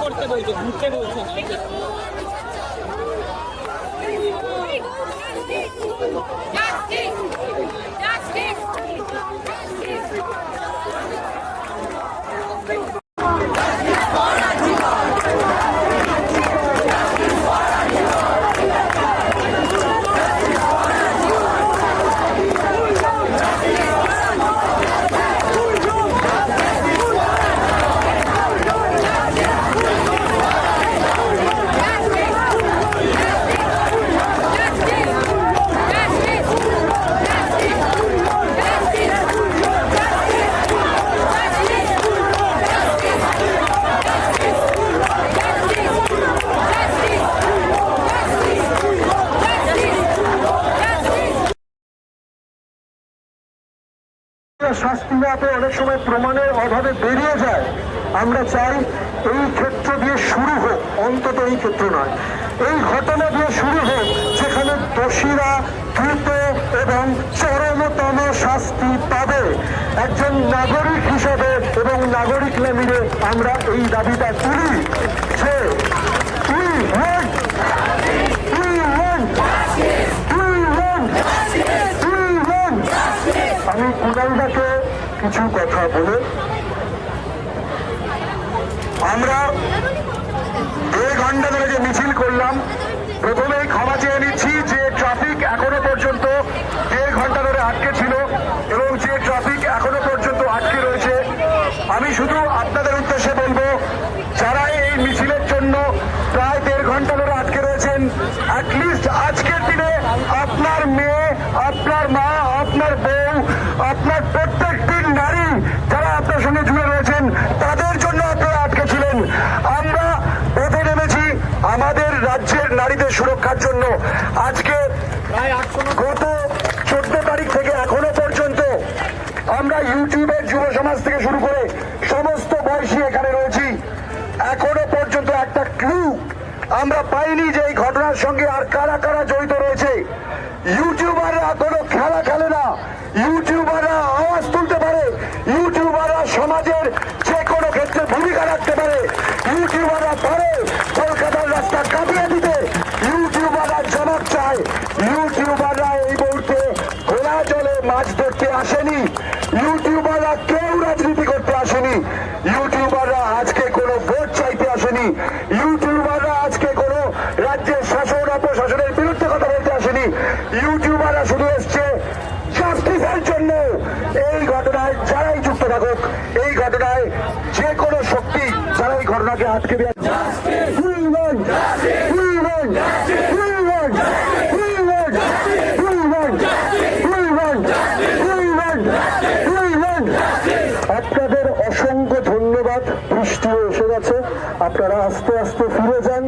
করতে বলছে, ঘুরতে বলছে। শাস্তি না পেয়ে অনেক সময় প্রমাণের অভাবে বেরিয়ে যায়। আমরা চাই এই ক্ষেত্র দিয়ে শুরু হোক, অন্তত এই ক্ষেত্র নয়, এই ঘটনা দিয়ে শুরু হোক যেখানে দোষীরা দ্রুত এবং চরমতম শাস্তি পাবে। একজন নাগরিক হিসেবে এবং নাগরিক নামিয়ে আমরা এই দাবিটা তুলি যে আমি কুণালদাকে কিছু কথা বলে আমরা 1.5 ঘন্টা ধরে যে মিছিল করলাম, প্রথমেই ক্ষমা চেয়ে নিচ্ছি যে ট্রাফিক এখনো পর্যন্ত 1.5 ঘন্টা ধরে আটকে ছিল এবং যে ট্রাফিক এখনো পর্যন্ত আটকে রয়েছে। আমি শুধু আপনাদের উদ্দেশ্যে বলবো, যারা এই মিছিলের জন্য প্রায় 1.5 ঘন্টা ধরে আটকে রয়েছেন, অ্যাটলিস্ট আজকের দিনে আপনার মেয়ে, আপনার মা, আপনার বউ, আপনার প্রত্যেকটি নারী যারা আপনার সঙ্গে জুড়ে রয়েছেন, তাদের জন্য আপনারা আটকে ছিলেন। আমরা পথে নেমেছি আমাদের রাজ্যের নারীদের সুরক্ষার জন্য। আজকে গত 14 তারিখ থেকে এখনো পর্যন্ত আমরা ইউটিউবের যুব সমাজ থেকে শুরু করে সমস্ত বয়সী এখানে রয়েছি। এখনো পর্যন্ত একটা ক্লু আমরা পাইনি যে এই ঘটনার সঙ্গে আর কারা কারা জড়িত রয়েছে। ইউটিউবাররা কোনো খেলা খেলে না, ইউটিউবাররা আওয়াজ তুলতে পারে, ইউটিউবাররা সমাজের যে কোনো ক্ষেত্রে ভূমিকা রাখতে পারে, ইউটিউবাররা পারে কলকাতার রাস্তা কাঁপিয়ে দিতে। ইউটিউবাররা জবাব চায়। ইউটিউবাররা এই মুহূর্তে খোলা জলে মাছ ধরতে আসেনি, ইউটিউবাররা কেউ রাজনীতি করতে আসেনি, ইউটিউবাররা আজকে কোনো ভোট চাইতে আসেনি, ইউটিউবাররা আজকে কোনো রাজ্যের শাসন অপশাসনের বিরুদ্ধে কথা বলতে আসেনি। ইউটিউবাররা শুধু এসছে জাস্টিসের জন্য। এই ঘটনায় যারাই যুক্ত থাকুক, এই ঘটনায় যে কোনো শক্তি যারা এই ঘটনাকে আটকে দেয়, আপনাদের অসংখ্য ধন্যবাদ। বৃষ্টিও এসে গেছে, আপনারা আস্তে আস্তে ফিরে যান।